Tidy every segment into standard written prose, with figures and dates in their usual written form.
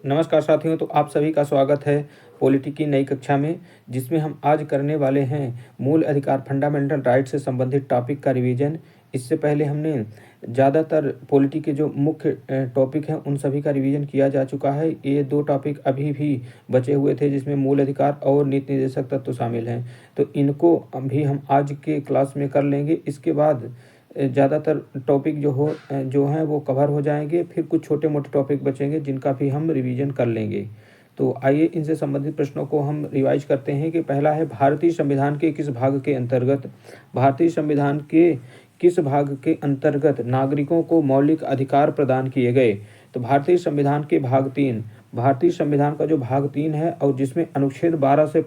नमस्कार साथियों, तो आप सभी का स्वागत है पॉलिटी की नई कक्षा में, जिसमें हम आज करने वाले हैं मूल अधिकार फंडामेंटल राइट से संबंधित टॉपिक का रिवीजन। इससे पहले हमने ज़्यादातर पॉलिटी के जो मुख्य टॉपिक हैं उन सभी का रिवीजन किया जा चुका है। ये दो टॉपिक अभी भी बचे हुए थे, जिसमें मूल अधिकार और नीति निर्देशक तत्व शामिल हैं, तो इनको भी हम आज के क्लास में कर लेंगे। इसके बाद ज़्यादातर टॉपिक जो हैं वो कवर हो जाएंगे, फिर कुछ छोटे मोटे टॉपिक बचेंगे जिनका भी हम रिवीजन कर लेंगे। तो आइए इनसे संबंधित प्रश्नों को हम रिवाइज करते हैं कि पहला है, भारतीय संविधान के किस भाग के अंतर्गत नागरिकों को मौलिक अधिकार प्रदान किए गए। तो भारतीय संविधान के भारतीय संविधान का जो भाग 3 है, और जिसमें अनुच्छेद 12 से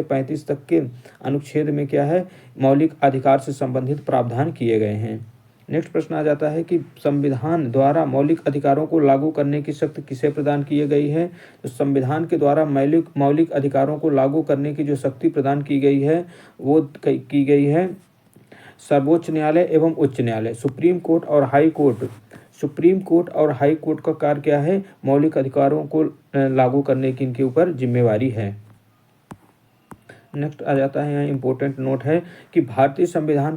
35 तक के अनुच्छेद में क्या है, मौलिक अधिकार से संबंधित प्रावधान किए गए हैं। नेक्स्ट प्रश्न आ जाता है कि संविधान द्वारा मौलिक अधिकारों को लागू करने की शक्ति किसे प्रदान की गई है। तो संविधान के द्वारा मौलिक अधिकारों को लागू करने की जो शक्ति प्रदान की गई है वो की गई है सर्वोच्च न्यायालय एवं उच्च न्यायालय, सुप्रीम कोर्ट और हाई कोर्ट का कार्य क्या है, मौलिक अधिकारों को लागू करने की इनके ऊपर जिम्मेवारी है। नेक्स्ट आ जाता है, यहाँ इंपॉर्टेंट नोट है कि भारतीय संविधान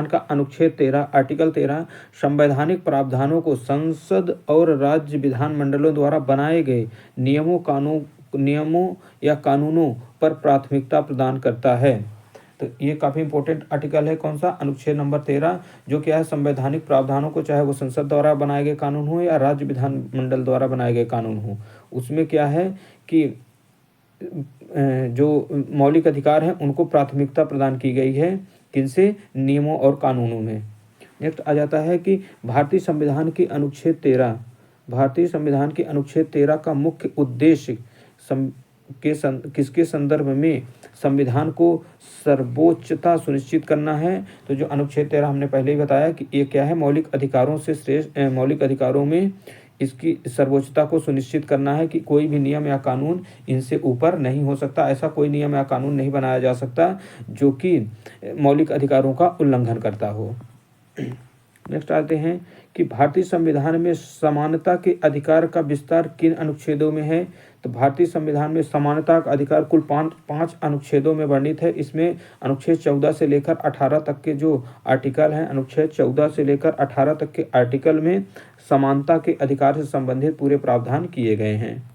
का अनुच्छेद 13 आर्टिकल 13 संवैधानिक प्रावधानों को संसद और राज्य विधानमंडलों द्वारा बनाए गए नियमों या कानूनों पर प्राथमिकता प्रदान करता है। तो ये काफ़ी इंपॉर्टेंट आर्टिकल है, कौन सा, अनुच्छेद नंबर 13, जो क्या है, संवैधानिक प्रावधानों को, चाहे वो संसद द्वारा बनाए गए कानून हो या राज्य विधानमंडल द्वारा बनाए गए कानून हो, उसमें क्या है कि जो मौलिक अधिकार हैं उनको प्राथमिकता प्रदान की गई है, किनसे, नियमों और कानूनों में। नेक्स्ट आ जाता है कि भारतीय संविधान के अनुच्छेद 13 का मुख्य उद्देश्य किसके संदर्भ में संविधान को सर्वोच्चता सुनिश्चित करना है। तो जो अनुच्छेद 13 हमने पहले ही बताया कि ये क्या है, मौलिक अधिकारों में इसकी सर्वोच्चता को सुनिश्चित करना है कि कोई भी नियम या कानून इनसे ऊपर नहीं हो सकता। ऐसा कोई नियम या कानून नहीं बनाया जा सकता जो कि मौलिक अधिकारों का उल्लंघन करता हो। नेक्स्ट आते हैं कि भारतीय संविधान में समानता के अधिकार का विस्तार किन अनुच्छेदों में है। तो भारतीय संविधान में समानता का अधिकार कुल 5 अनुच्छेदों में वर्णित है। इसमें अनुच्छेद 14 से लेकर 18 तक के जो आर्टिकल हैं, अनुच्छेद 14 से लेकर 18 तक के आर्टिकल में समानता के अधिकार से संबंधित पूरे प्रावधान किए गए हैं।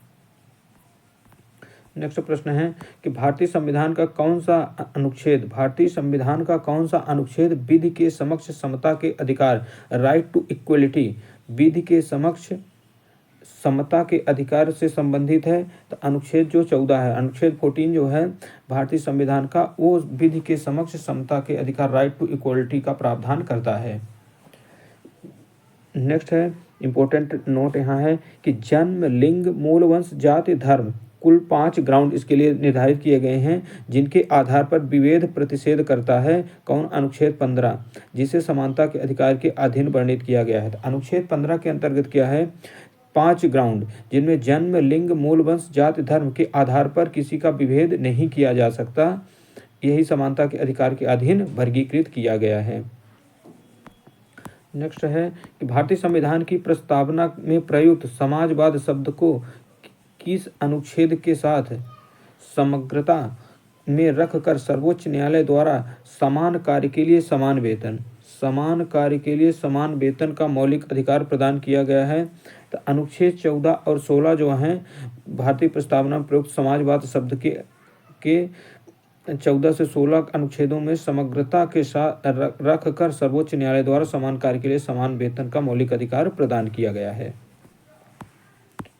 नेक्स्ट प्रश्न है कि भारतीय संविधान का कौन सा अनुच्छेद विधि के समक्ष समता के अधिकार, राइट टू इक्वलिटी, विधि के समक्ष समता के अधिकार से संबंधित है। तो अनुच्छेद जो 14 है, अनुच्छेद 14 जो है भारतीय संविधान का, वो विधि के समक्ष समता के अधिकार, राइट टू इक्वलिटी का प्रावधान करता है। नेक्स्ट है, इंपॉर्टेंट नोट यहाँ है कि जन्म, लिंग, मूल वंश, जाति, धर्म, कुल 5 ग्राउंड इसके लिए निर्धारित किए गए हैं, जिनके आधार पर विभेद प्रतिषेध करता है कौन, अनुच्छेद 15, जिसे समानता के अधिकार के अधीन वर्णित किया गया है। तो अनुच्छेद 15 के अंतर्गत क्या है, 5 ग्राउंड, जिनमें जन्म, लिंग, मूल वंश, जाति, धर्म के आधार पर किसी का विभेद नहीं किया जा सकता, यही समानता के अधिकार के अधीन वर्गीकृत किया गया है। नेक्स्ट है कि भारतीय संविधान की प्रस्तावना में प्रयुक्त समाजवाद शब्द को किस अनुच्छेद के साथ समग्रता में रखकर सर्वोच्च न्यायालय द्वारा समान कार्य के लिए समान वेतन का मौलिक अधिकार प्रदान किया गया है। तो अनुच्छेद 14 और 16 जो हैं भारतीय प्रस्तावना में प्रयुक्त समाजवाद शब्द के 14 से 16 अनुच्छेदों में समग्रता के साथ रखकर सर्वोच्च न्यायालय द्वारा समान कार्य के लिए समान वेतन का मौलिक अधिकार प्रदान किया गया है।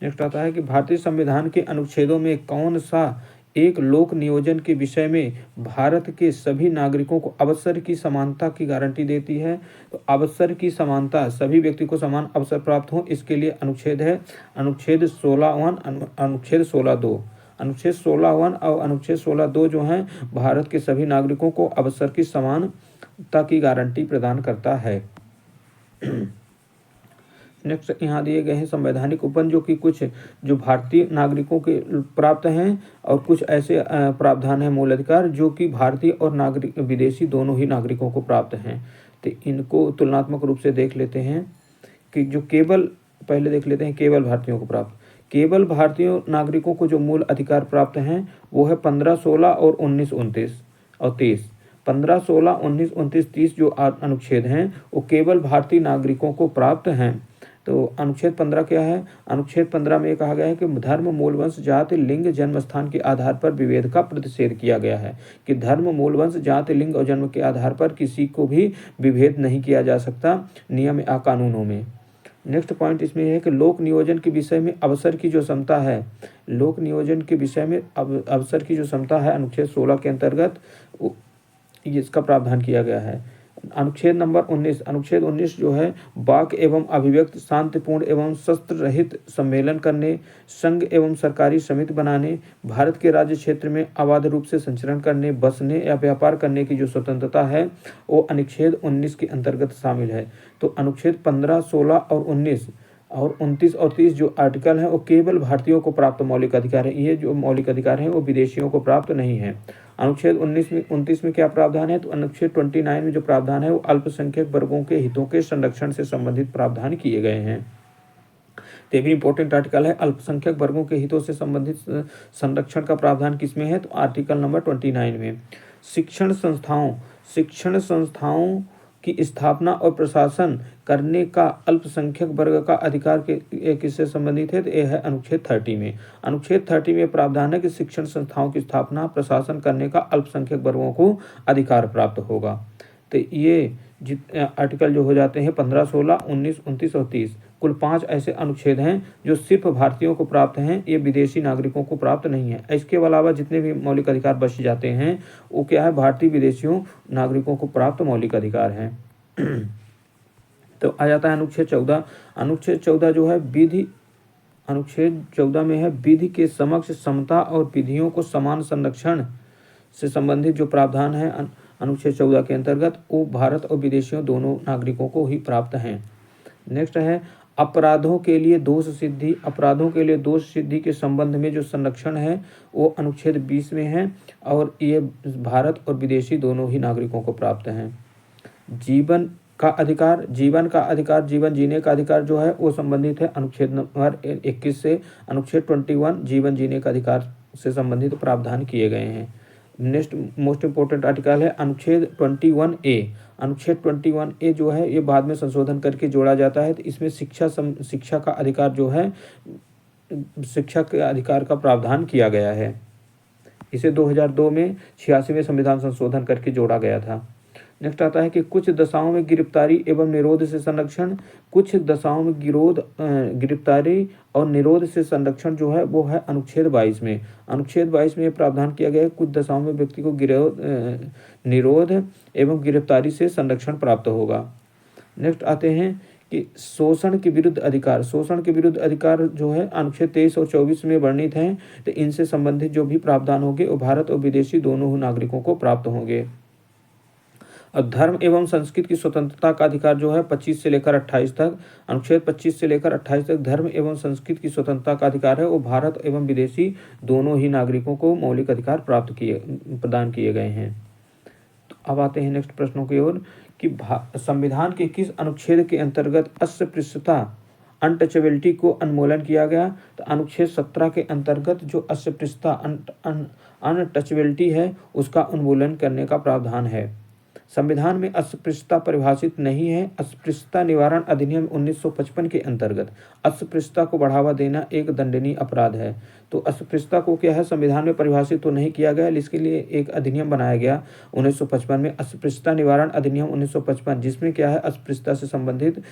नेक्स्ट आता है कि भारतीय संविधान के अनुच्छेदों में कौन सा एक लोक नियोजन के विषय में भारत के सभी नागरिकों को अवसर की समानता की गारंटी देती है। तो अवसर की समानता, सभी व्यक्ति को समान अवसर प्राप्त हो, इसके लिए अनुच्छेद है अनुच्छेद 16(1), अनुच्छेद 16(2), अनुच्छेद 16(1) और अनुच्छेद 16(2) जो हैं भारत के सभी नागरिकों को अवसर की समानता की गारंटी प्रदान करता है। नेक्स्ट यहाँ दिए गए हैं संवैधानिक उपबंध, जो कि कुछ जो भारतीय नागरिकों के प्राप्त हैं, और कुछ ऐसे प्रावधान हैं मूल अधिकार जो कि भारतीय और विदेशी दोनों ही नागरिकों को प्राप्त हैं। तो इनको तुलनात्मक रूप से देख लेते हैं कि जो केवल पहले देख लेते हैं केवल भारतीयों को प्राप्त। केवल भारतीय नागरिकों को जो मूल अधिकार प्राप्त हैं वो है 15, 16 और 19, 29 और 30। 15, 16, 19, 29, 30 जो अनुच्छेद हैं वो केवल भारतीय नागरिकों को प्राप्त हैं। तो अनुच्छेद 15 क्या है? अनुच्छेद 15 में कहा गया है कि धर्म, मूल वंश, जाति, लिंग, जन्म स्थान के आधार पर विभेद का प्रतिषेध किया गया है कि धर्म, मूल वंश, जाति, लिंग और जन्म के आधार पर किसी को भी विभेद नहीं किया जा सकता नियम या कानूनों में। नेक्स्ट पॉइंट इसमें है कि लोक नियोजन के विषय में अवसर की जो क्षमता है, लोक नियोजन के विषय में अवसर की जो क्षमता है अनुच्छेद 16 के अंतर्गत इसका प्रावधान किया गया है। अनुच्छेद नंबर 19, अनुच्छेद 19 जो है वाक एवं अभिव्यक्ति शांतिपूर्ण एवं शस्त्र रहित सम्मेलन करने, संघ एवं सरकारी समिति बनाने, भारत के राज्य क्षेत्र में अबाध रूप से संचरण करने, बसने या व्यापार करने की जो स्वतंत्रता है वो अनुच्छेद 19 के अंतर्गत शामिल है। तो अनुच्छेद 15, 16 और 19 और 29 और 30 जो आर्टिकल है वो केवल भारतीयों को प्राप्त मौलिक अधिकार है। ये जो मौलिक अधिकार है वो विदेशियों को प्राप्त नहीं है। अनुच्छेद 29 में क्या प्रावधान है? तो अनुच्छेद 29 में जो प्रावधान है वो अल्पसंख्यक वर्गों के हितों के संरक्षण से संबंधित प्रावधान किए गए हैं। तो ये भी इंपॉर्टेंट आर्टिकल है। अल्पसंख्यक वर्गों के हितों से संबंधित संरक्षण का प्रावधान किसमें है? तो आर्टिकल नंबर 29 में। शिक्षण संस्थाओं की स्थापना और प्रशासन करने का अल्पसंख्यक वर्ग का अधिकार के किससे संबंधित है? तो यह है अनुच्छेद 30 में। अनुच्छेद 30 में प्रावधान है कि शिक्षण संस्थाओं की स्थापना, प्रशासन करने का अल्पसंख्यक वर्गों को अधिकार प्राप्त होगा। तो ये आर्टिकल जो हो जाते हैं 15, 16, 19, 29 और 30, कुल 5 ऐसे अनुच्छेद हैं जो सिर्फ भारतीयों को प्राप्त हैं, ये विदेशी नागरिकों को प्राप्त नहीं है। इसके अलावा जितने भी मौलिक अधिकार बच जाते हैं वो क्या है? भारतीय विदेशियों नागरिकों को प्राप्त मौलिक अधिकार हैं। तो आ जाता है अनुच्छेद 14। अनुच्छेद 14 जो है विधि, अनुच्छेद 14 में है विधि के समक्ष समता और विधियों को समान संरक्षण से संबंधित जो प्रावधान है अनुच्छेद 14 के अंतर्गत वो भारत और विदेशियों दोनों नागरिकों को ही प्राप्त हैं। नेक्स्ट है अपराधों के लिए दोष सिद्धि। अपराधों के लिए दोष सिद्धि के संबंध में जो संरक्षण है वो अनुच्छेद 20 में है और ये भारत और विदेशी दोनों ही नागरिकों को प्राप्त हैं। जीवन का अधिकार, जीवन जीने का अधिकार जो है वो संबंधित है अनुच्छेद नंबर 21 से। अनुच्छेद 21 जीवन जीने का अधिकार से संबंधित प्रावधान किए गए हैं। नेक्स्ट मोस्ट इंपोर्टेंट आर्टिकल है अनुच्छेद 21A। अनुच्छेद 21A जो है ये बाद में संशोधन करके जोड़ा जाता है। तो इसमें शिक्षा का अधिकार जो है, शिक्षा के अधिकार का प्रावधान किया गया है। इसे 2002 में 86वें संविधान संशोधन करके जोड़ा गया था। नेक्स्ट आता है कि कुछ दशाओं में गिरफ्तारी एवं निरोध से संरक्षण। कुछ दशाओं में गिरफ्तारी और निरोध से संरक्षण जो है वो है अनुच्छेद 22 में। अनुच्छेद 22 में प्रावधान किया गया है कुछ दशाओं में व्यक्ति को निरोध एवं गिरफ्तारी से संरक्षण प्राप्त होगा। नेक्स्ट आते हैं कि शोषण के विरुद्ध अधिकार। शोषण के विरुद्ध अधिकार जो है अनुच्छेद 23 और 24 में वर्णित हैं। तो इनसे संबंधित जो भी प्रावधान होंगे वो भारत और विदेशी दोनों नागरिकों को प्राप्त होंगे। अब धर्म एवं संस्कृति की स्वतंत्रता का अधिकार जो है 25 से लेकर 28 तक, अनुच्छेद 25 से लेकर 28 तक धर्म एवं संस्कृति की स्वतंत्रता का अधिकार है वो भारत एवं विदेशी दोनों ही नागरिकों को मौलिक अधिकार प्रदान किए गए हैं। तो अब आते हैं नेक्स्ट प्रश्नों की ओर कि संविधान के किस अनुच्छेद के अंतर्गत अस्पृश्यता, अनटचेबिलिटी को उन्मूलन किया गया? तो अनुच्छेद 17 के अंतर्गत जो अस्पृश्यता, अनटचेबिलिटी है उसका उन्मूलन करने का प्रावधान है। संविधान में अस्पृश्यता परिभाषित नहीं है। अस्पृश्यता निवारण अधिनियम 1955 के अंतर्गत अस्पृश्यता को बढ़ावा देना एक दंडनीय अपराध है। तो अस्पृश्यता को क्या है संविधान में परिभाषित तो नहीं किया गया, इसके लिए एक अधिनियम बनाया गया 1955 में, अस्पृश्यता निवारण अधिनियम 1955, जिसमें क्या है अस्पृश्यता से संबंधित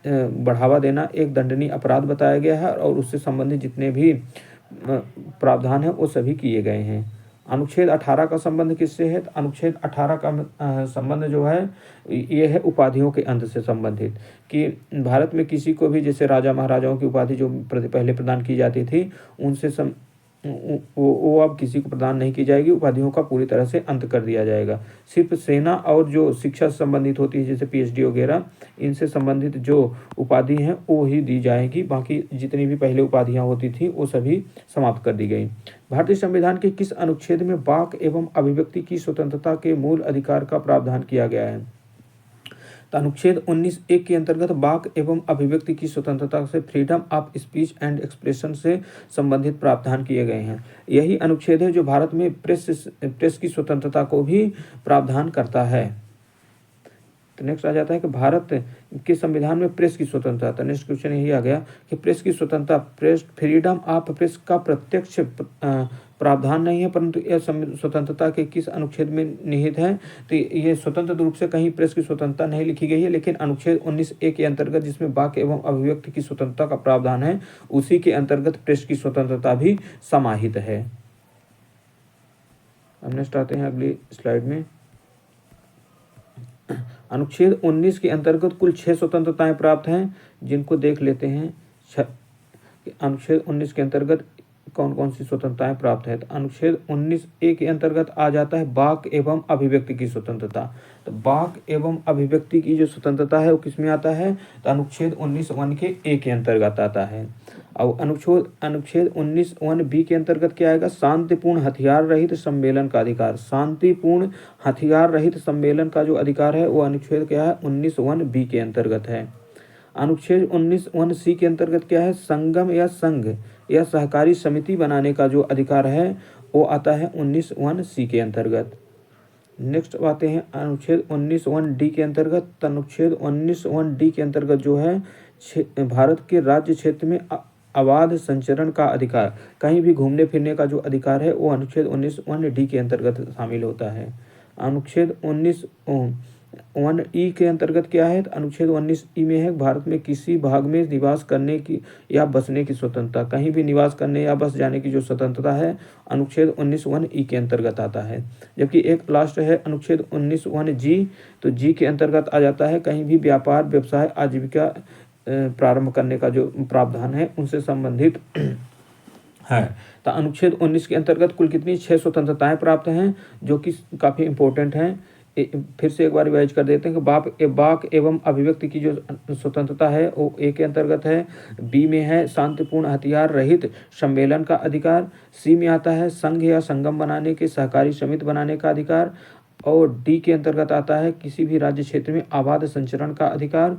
बढ़ावा देना एक दंडनीय अपराध बताया गया है और उससे संबंधित जितने भी प्रावधान है वो सभी किए गए हैं। अनुच्छेद 18 का संबंध किससे है? तो अनुच्छेद 18 का संबंध जो है ये है उपाधियों के अंत से संबंधित, कि भारत में किसी को भी जैसे राजा महाराजाओं की उपाधि जो पहले प्रदान की जाती थी उनसे वो अब किसी को प्रदान नहीं की जाएगी। उपाधियों का पूरी तरह से अंत कर दिया जाएगा। सिर्फ सेना और जो शिक्षा से संबंधित होती है जैसे PhD वगैरह, इनसे संबंधित जो उपाधि हैं वो ही दी जाएगी। बाकी जितनी भी पहले उपाधियां होती थी वो सभी समाप्त कर दी गई। भारतीय संविधान के किस अनुच्छेद में वाक एवं अभिव्यक्ति की स्वतंत्रता के मूल अधिकार का प्रावधान किया गया है? तो अनुच्छेद 19(1) के अंतर्गत वाक एवं अभिव्यक्ति की स्वतंत्रता से freedom of speech and expression से संबंधित प्रावधान किए गए हैं। यही अनुच्छेद है जो भारत में प्रेस की स्वतंत्रता को भी प्रावधान करता है। तो नेक्स्ट आ जाता है कि भारत के संविधान में प्रेस की स्वतंत्रता। तो नेक्स्ट क्वेश्चन यही आ गया कि प्रेस की स्वतंत्रता, प्रेस फ्रीडम ऑफ प्रेस का प्रत्यक्ष प्रावधान नहीं है, परंतु यह स्वतंत्रता के किस अनुच्छेद में निहित है। तो ये स्वतंत्र रूप से कहीं प्रेस की स्वतंत्रता नहीं लिखी गई है, लेकिन अनुच्छेद 19(a) के अंतर्गत जिसमें वाक एवं अभिव्यक्ति की स्वतंत्रता का प्रावधान है, उसी के अंतर्गत प्रेस की स्वतंत्रता भी समाहित है। अब नेक्स्ट आते हैं अगली स्लाइड में। अनुच्छेद 19 के अंतर्गत कुल 6 स्वतंत्रताएं प्राप्त हैं, जिनको देख लेते हैं। अनुच्छेद 19 के अंतर्गत कौन कौन सी स्वतंत्रताएं प्राप्त है। तो अनुच्छेद 19(a) के अंतर्गत आ जाता है वाक एवं अभिव्यक्ति की स्वतंत्रता। तो वाक एवं अभिव्यक्ति की जो स्वतंत्रता है वो किसमें आता है। तो अनुच्छेद 19(1) के ए के अंतर्गत आता है। अब अनुच्छेद 19(1)(b) के अंतर्गत क्या आएगा। शांतिपूर्ण हथियार रहित सम्मेलन का अधिकार। शांतिपूर्ण हथियार रहित सम्मेलन का जो अधिकार है वो अनुच्छेद क्या है, 19(1)(b) के अंतर्गत है। अनुच्छेद 19(1)(c) के अंतर्गत क्या है, संगम या संघ या सहकारी समिति बनाने का जो अधिकार है वो आता है 19(1)(c) के अंतर्गत। नेक्स्ट आते हैं अनुच्छेद 19(1)(d) के अंतर्गत। अनुच्छेद 19(1)(d) के अंतर्गत जो है भारत के राज्य क्षेत्र में अबाध संचरण का अधिकार, कहीं भी घूमने फिरने का जो अधिकार है वो अनुच्छेद 19(1)(d) के अंतर्गत शामिल होता है। अनुच्छेद 19(1)(e) के अंतर्गत क्या है। तो अनुच्छेद 19(e) में है भारत में किसी भाग में निवास करने की या बसने की स्वतंत्रता, कहीं भी निवास करने या बस जाने की जो स्वतंत्रता है अनुच्छेद 19(1)(e) के अंतर्गत आता है। जबकि एक लास्ट है अनुच्छेद 19(1)(g), तो जी के अंतर्गत आ जाता है कहीं भी व्यापार व्यवसाय आजीविका प्रारंभ करने का जो प्रावधान है उनसे संबंधित है। तो अनुच्छेद 19 के अंतर्गत कुल कितनी 6 स्वतंत्रताएं प्राप्त हैं, जो कि काफ़ी इंपॉर्टेंट हैं। फिर से एक बार रिवाइज कर देते हैं कि वाक एवं अभिव्यक्ति की जो स्वतंत्रता है वो ए के अंतर्गत है। बी में है शांतिपूर्ण हथियार रहित सम्मेलन का अधिकार। सी में आता है संघ या संगम बनाने के सहकारी समिति बनाने का अधिकार। और डी के अंतर्गत आता है किसी भी राज्य क्षेत्र में आबाद संचरण का अधिकार।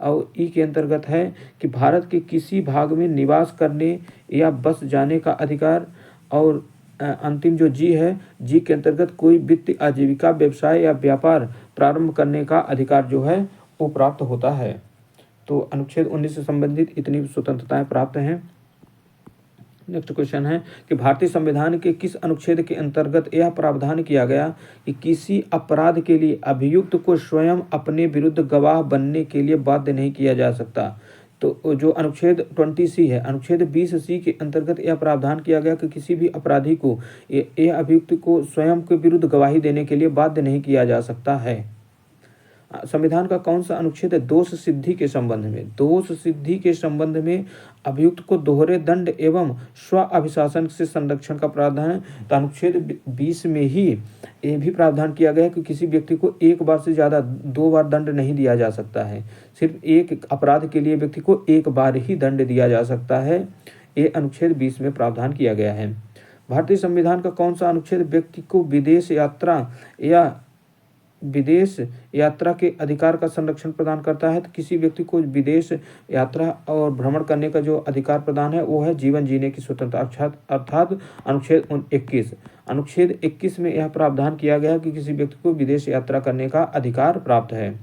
और ई के अंतर्गत है कि भारत के किसी भाग में निवास करने या बस जाने का अधिकार। और अंतिम जो जी है, जी के अंतर्गत कोई वित्तीय आजीविका व्यवसाय या व्यापार प्रारंभ करने का अधिकार जो है वो प्राप्त होता है। तो अनुच्छेद 19 से संबंधित इतनी स्वतंत्रताएं प्राप्त हैं। नेक्स्ट क्वेश्चन है कि भारतीय संविधान के किस अनुच्छेद के अंतर्गत यह प्रावधान किया गया कि किसी अपराध के लिए अभियुक्त को स्वयं अपने विरुद्ध गवाह बनने के लिए बाध्य नहीं किया जा सकता। तो जो अनुच्छेद 20C है, अनुच्छेद 20C के अंतर्गत यह प्रावधान किया गया कि किसी भी अपराधी को यह अभियुक्त को स्वयं के विरुद्ध गवाही देने के लिए बाध्य नहीं किया जा सकता है। संविधान का कौन सा अनुच्छेद है दोष सिद्धि के संबंध में। दोष सिद्धि के संबंध में अभियुक्त को दोहरे दंड एवं स्व अभिशासन से संरक्षण का प्रावधान है। तो अनुच्छेद 20 में ही ये भी प्रावधान किया गया है कि किसी व्यक्ति को एक बार से ज़्यादा 2 बार दंड नहीं दिया जा सकता है। सिर्फ एक अपराध के लिए व्यक्ति को एक बार ही दंड दिया जा सकता है। ये अनुच्छेद 20 में प्रावधान किया गया है। भारतीय संविधान का कौन सा अनुच्छेद व्यक्ति को विदेश यात्रा के अधिकार का संरक्षण प्रदान करता है। तो किसी व्यक्ति को विदेश यात्रा और भ्रमण करने का जो अधिकार प्रदान है वो है जीवन जीने की स्वतंत्रता, अर्थात अनुच्छेद 21। अनुच्छेद 21 में यह प्रावधान किया गया कि किसी व्यक्ति को विदेश यात्रा करने का अधिकार प्राप्त है।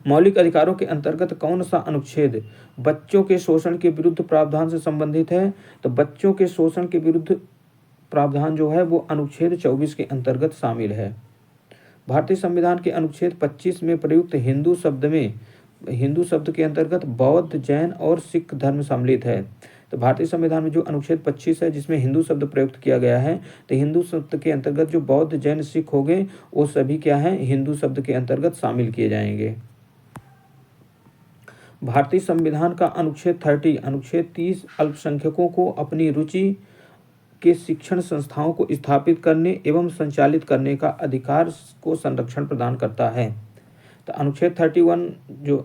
मौलिक अधिकारों के अंतर्गत कौन सा अनुच्छेद बच्चों के शोषण के विरुद्ध प्रावधान से संबंधित है। तो बच्चों के शोषण के विरुद्ध प्रावधान जो है वो अनुच्छेद 24 के अंतर्गत शामिल है। भारतीय संविधान के अनुच्छेद 25 में प्रयुक्त हिंदू शब्द के अंतर्गत बौद्ध, जैन और सिख धर्म सम्मिलित है। तो भारतीय संविधान में जो अनुच्छेद 25 है जिसमें हिंदू शब्द प्रयुक्त किया गया है, तो हिंदू शब्द के अंतर्गत जो बौद्ध, जैन, सिख हो गए वो सभी क्या है हिंदू शब्द के अंतर्गत शामिल किए जाएंगे। भारतीय संविधान का अनुच्छेद 30 अल्पसंख्यकों को अपनी रुचि के शिक्षण संस्थाओं को स्थापित करने एवं संचालित करने का अधिकार को संरक्षण प्रदान करता है। तो अनुच्छेद 30 जो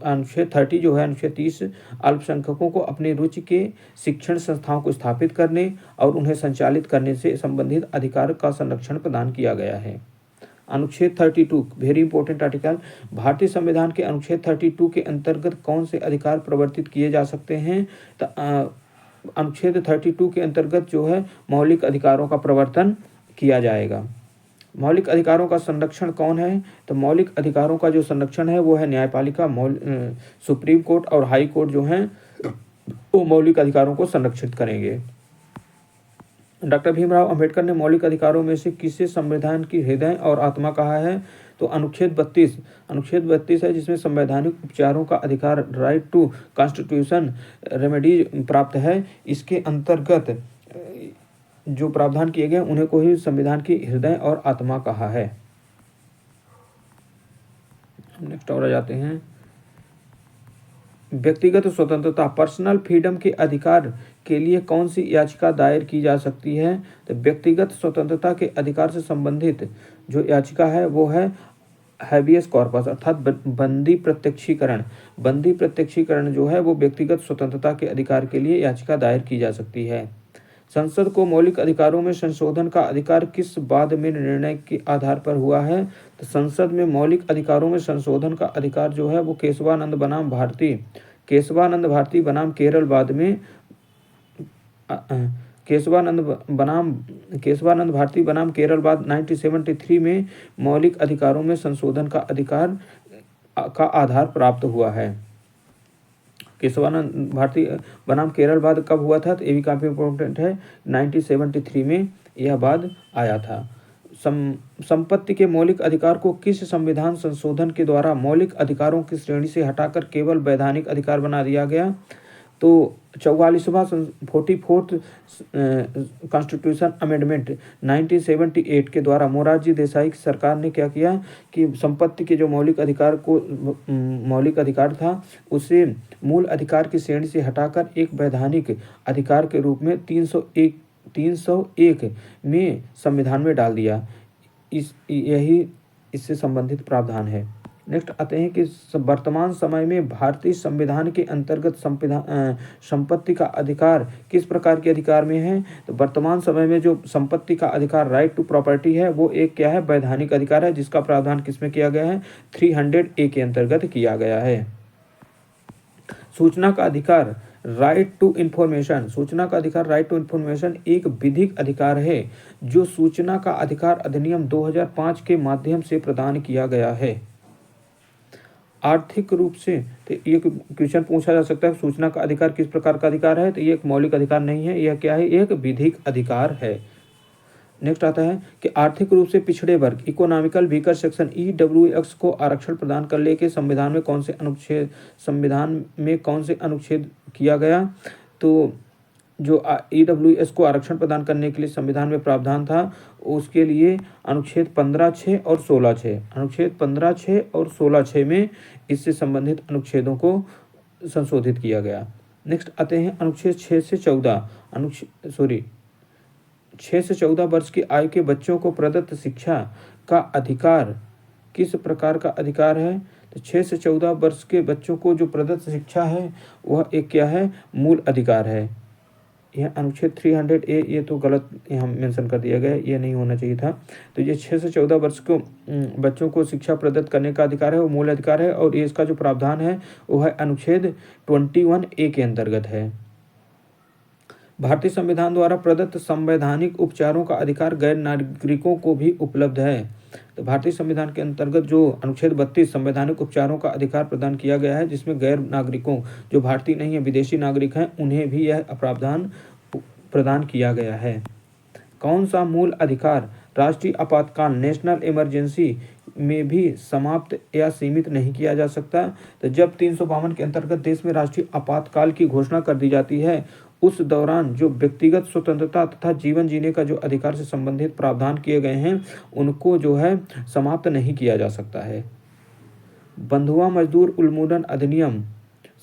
है अनुच्छेद 30 अल्पसंख्यकों को अपनी रुचि के शिक्षण संस्थाओं को स्थापित करने और उन्हें संचालित करने से संबंधित अधिकार का संरक्षण प्रदान किया गया है। अनुच्छेद 32 वेरी इंपॉर्टेंट आर्टिकल, भारतीय संविधान के अनुच्छेद 32 के अंतर्गत कौन से अधिकार प्रवर्तित किए जा सकते हैं? तो अनुच्छेद 32 के अंतर्गत जो है मौलिक अधिकारों का प्रवर्तन किया जाएगा। मौलिक अधिकारों का संरक्षण कौन है? तो मौलिक अधिकारों का जो संरक्षण है वो है न्यायपालिका, सुप्रीम कोर्ट और हाई कोर्ट जो हैं वो मौलिक अधिकारों को संरक्षित करेंगे। डॉक्टर भीमराव अंबेडकर ने मौलिक अधिकारों में से किसे संविधान की हृदय और आत्मा कहा है? तो अनुच्छेद 32 है, जिसमें संवैधानिक उपचारों का अधिकार, राइट टू कॉन्स्टिट्यूशन रेमेडीज प्राप्त है। इसके अंतर्गत जो प्रावधान किए गए उन्हें को ही संविधान की हृदय और आत्मा कहा है। नेक्स्ट और आ जाते हैं, व्यक्तिगत स्वतंत्रता, पर्सनल फ्रीडम के अधिकार के लिए कौन सी याचिका दायर की जा सकती है? तो व्यक्तिगत स्वतंत्रता के अधिकार से संबंधित जो याचिका है वो है हैबियस कॉर्पस, अर्थात बंदी प्रत्यक्षीकरण। बंदी प्रत्यक्षीकरण जो है वो व्यक्तिगत स्वतंत्रता के अधिकार के लिए याचिका दायर की जा सकती है। संसद को मौलिक अधिकारों में संशोधन का अधिकार किस बाद में निर्णय के आधार पर हुआ है? तो संसद में मौलिक अधिकारों में संशोधन का अधिकार जो है वो केशवानंद भारती बनाम केरल बाद में केशवानंद भारती बनाम केरल बाद 1973 में मौलिक अधिकारों में संशोधन का अधिकार का आधार प्राप्त हुआ है। केशवानंद भारती बनाम केरल बाद कब हुआ था? तो ये भी काफ़ी इंपॉर्टेंट है, 1973 में यह बाद आया था। संपत्ति के मौलिक अधिकार को किस संविधान संशोधन के द्वारा मौलिक अधिकारों की श्रेणी से हटाकर केवल वैधानिक अधिकार बना दिया गया? तो 44वां 44th कॉन्स्टिट्यूशन अमेंडमेंट 1978 के द्वारा मोरारजी देसाई की सरकार ने क्या किया कि संपत्ति के जो मौलिक अधिकार था उसे मूल अधिकार की श्रेणी से हटाकर एक वैधानिक अधिकार के रूप में 301 में संविधान में डाल दिया। यही इससे संबंधित प्रावधान है। नेक्स्ट आते हैं कि वर्तमान समय में भारतीय संविधान के अंतर्गत संपत्ति का अधिकार किस प्रकार के अधिकार में है? तो वर्तमान समय में जो संपत्ति का अधिकार, राइट टू प्रॉपर्टी है, वो एक क्या है? वैधानिक अधिकार है, जिसका प्रावधान किसमें किया गया है? 300A के अंतर्गत किया गया है। सूचना का अधिकार, राइट टू इन्फॉर्मेशन, सूचना का अधिकार, राइट टू इन्फॉर्मेशन एक विधिक अधिकार है जो सूचना का अधिकार अधिनियम 2005 के माध्यम से प्रदान किया गया है। आर्थिक रूप से, तो ये क्वेश्चन पूछा जा सकता है, सूचना का अधिकार किस प्रकार का अधिकार है? तो ये एक मौलिक अधिकार नहीं है, यह क्या है? एक विधिक अधिकार है। नेक्स्ट आता है कि आर्थिक रूप से पिछड़े वर्ग, इकोनॉमिकल वीकर सेक्शन EWX को आरक्षण प्रदान करने के संविधान में कौन से अनुच्छेद किया गया? तो जो EWS को आरक्षण प्रदान करने के लिए संविधान में प्रावधान था उसके लिए अनुच्छेद 15(6) और 16(6), अनुच्छेद 15(6) और 16(6) में इससे संबंधित अनुच्छेदों को संशोधित किया गया। नेक्स्ट आते हैं अनुच्छेद 6 से 14 वर्ष की आयु के बच्चों को प्रदत्त शिक्षा का अधिकार किस प्रकार का अधिकार है? तो 6 से 14 वर्ष के बच्चों को जो प्रदत्त शिक्षा है वह एक क्या है? मूल अधिकार है। यह अनुच्छेद 300A, ये तो गलत यहाँ मेंशन कर दिया गया है, ये नहीं होना चाहिए था। तो ये 6 से 14 वर्ष को बच्चों को शिक्षा प्रदत्त करने का अधिकार है, वो मूल अधिकार है, और ये इसका जो प्रावधान है वो है अनुच्छेद 21A के अंतर्गत है। भारतीय संविधान द्वारा प्रदत्त संवैधानिक उपचारों का अधिकार गैर नागरिकों को भी उपलब्ध है। तो भारतीय संविधान के अंतर्गत जो अनुच्छेद 32 संवैधानिक उपचारों का अधिकार प्रदान किया गया है, जिसमें गैर नागरिकों, जो भारतीय नहीं है, विदेशी नागरिक हैं, उन्हें भी यह प्रावधान प्रदान किया गया है। कौन सा मूल अधिकार राष्ट्रीय आपातकाल, नेशनल इमरजेंसी में भी समाप्त या सीमित नहीं किया जा सकता? तो जब 352 के अंतर्गत देश में राष्ट्रीय आपातकाल की घोषणा कर दी जाती है, उस दौरान जो व्यक्तिगत स्वतंत्रता तथा जीवन जीने का जो अधिकार से संबंधित प्रावधान किए गए हैं उनको जो है समाप्त नहीं किया जा सकता है। बंधुआ मजदूर उन्मूलन अधिनियम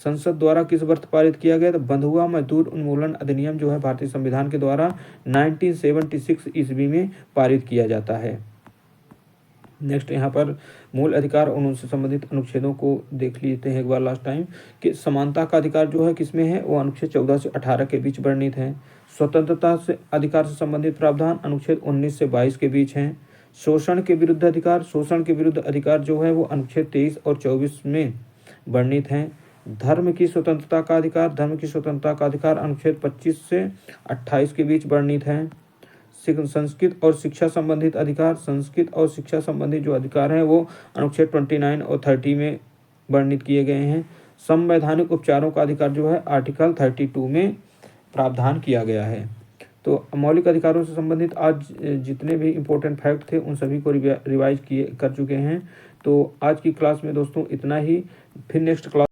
संसद द्वारा किस वर्ष पारित किया गया? तो बंधुआ मजदूर उन्मूलन अधिनियम जो है भारतीय संविधान के द्वारा 1976 ईस्वी में पारित किया जाता है। नेक्स्ट यहाँ पर मूल अधिकार और उनसे संबंधित अनुच्छेदों को देख लेते हैं एक बार लास्ट टाइम कि समानता का अधिकार जो है किसमें है? वो अनुच्छेद 14 से 18 के बीच वर्णित है। स्वतंत्रता से अधिकार से संबंधित प्रावधान अनुच्छेद 19 से 22 के बीच हैं। शोषण के विरुद्ध अधिकार, शोषण के विरुद्ध अधिकार जो है वो अनुच्छेद 23 और 24 में वर्णित हैं। धर्म की स्वतंत्रता का अधिकार, धर्म की स्वतंत्रता का अधिकार अनुच्छेद 25 से 28 के बीच वर्णित है। संस्कृत और शिक्षा संबंधित अधिकार, संस्कृत और शिक्षा संबंधित जो अधिकार हैं वो अनुच्छेद 29 और 30 में वर्णित किए गए हैं। संवैधानिक उपचारों का अधिकार जो है आर्टिकल 32 में प्रावधान किया गया है। तो मौलिक अधिकारों से संबंधित आज जितने भी इम्पोर्टेंट फैक्ट थे उन सभी को रिवाइज कर चुके हैं। तो आज की क्लास में दोस्तों इतना ही। फिर नेक्स्ट क्लास